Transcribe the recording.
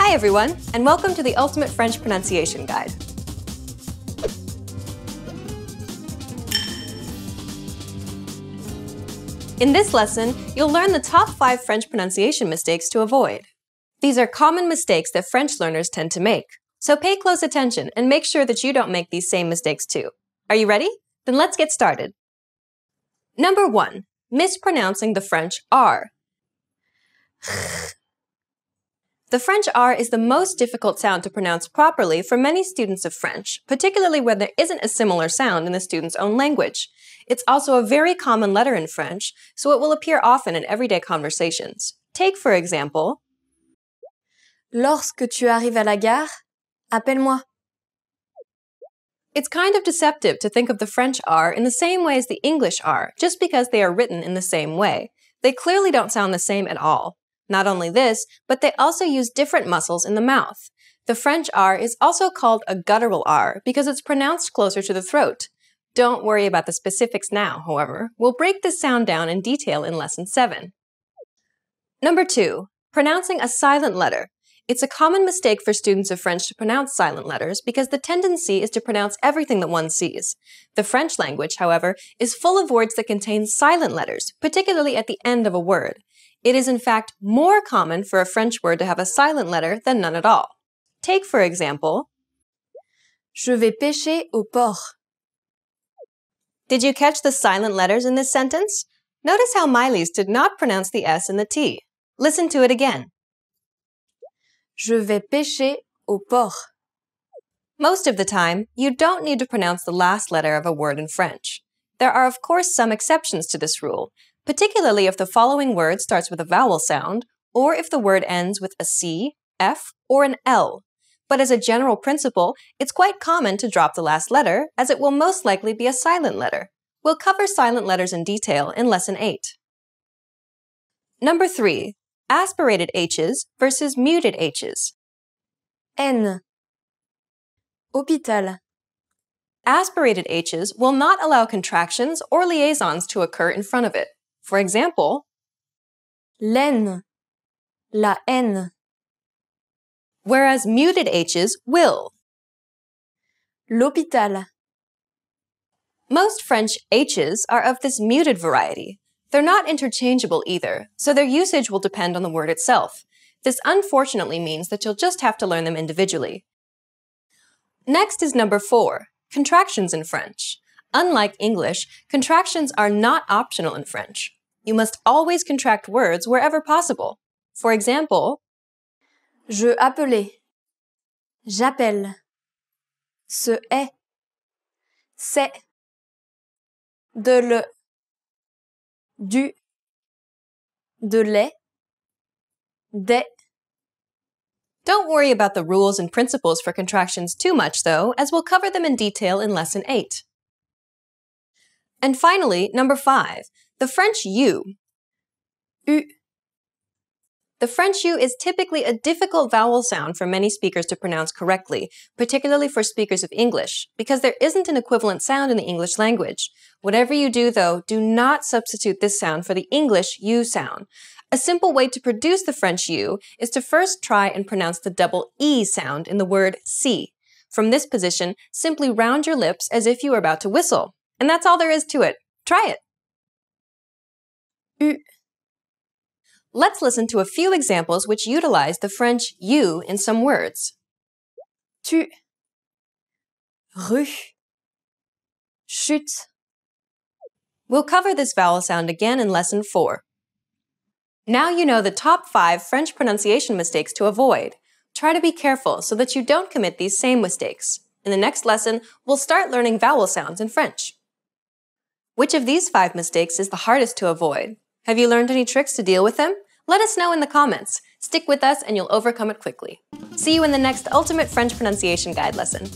Hi everyone, and welcome to the Ultimate French Pronunciation Guide. In this lesson, you'll learn the top 5 French pronunciation mistakes to avoid. These are common mistakes that French learners tend to make, so pay close attention and make sure that you don't make these same mistakes too. Are you ready? Then let's get started. Number 1. Mispronouncing the French R. The French R is the most difficult sound to pronounce properly for many students of French, particularly when there isn't a similar sound in the student's own language. It's also a very common letter in French, so it will appear often in everyday conversations. Take, for example, Lorsque tu arrives à la gare, appelle-moi. It's kind of deceptive to think of the French R in the same way as the English R, just because they are written in the same way. They clearly don't sound the same at all. Not only this, but they also use different muscles in the mouth. The French R is also called a guttural R because it's pronounced closer to the throat. Don't worry about the specifics now, however. We'll break this sound down in detail in Lesson 7. Number 2. Pronouncing a silent letter. It's a common mistake for students of French to pronounce silent letters because the tendency is to pronounce everything that one sees. The French language, however, is full of words that contain silent letters, particularly at the end of a word. It is in fact more common for a French word to have a silent letter than none at all. Take, for example, Je vais pêcher au port. Did you catch the silent letters in this sentence? Notice how Miley's did not pronounce the S and the T. Listen to it again. Je vais pêcher au port. Most of the time, you don't need to pronounce the last letter of a word in French. There are of course some exceptions to this rule, particularly if the following word starts with a vowel sound, or if the word ends with a C, F, or an L. But as a general principle, it's quite common to drop the last letter, as it will most likely be a silent letter. We'll cover silent letters in detail in Lesson 8. Number 3. Aspirated H's versus muted H's. N. Hôpital. Aspirated H's will not allow contractions or liaisons to occur in front of it. For example, laine, la haine. Whereas muted H's will. L'hôpital. Most French H's are of this muted variety. They're not interchangeable either, so their usage will depend on the word itself. This unfortunately means that you'll just have to learn them individually. Next is number 4, contractions in French. Unlike English, contractions are not optional in French. You must always contract words wherever possible. For example, Je appelais, j'appelle, ce est, c'est, de le, du, de les, des. Don't worry about the rules and principles for contractions too much, though, as we'll cover them in detail in Lesson 8. And finally, number 5, the French U. U. The French U is typically a difficult vowel sound for many speakers to pronounce correctly, particularly for speakers of English, because there isn't an equivalent sound in the English language. Whatever you do, though, do not substitute this sound for the English U sound. A simple way to produce the French U is to first try and pronounce the double E sound in the word see. From this position, simply round your lips as if you were about to whistle. And that's all there is to it. Try it. U. Let's listen to a few examples which utilize the French U in some words. Tu, rue, chute. We'll cover this vowel sound again in Lesson 4. Now you know the top 5 French pronunciation mistakes to avoid. Try to be careful so that you don't commit these same mistakes. In the next lesson, we'll start learning vowel sounds in French. Which of these 5 mistakes is the hardest to avoid? Have you learned any tricks to deal with them? Let us know in the comments. Stick with us and you'll overcome it quickly. See you in the next Ultimate French Pronunciation Guide lesson.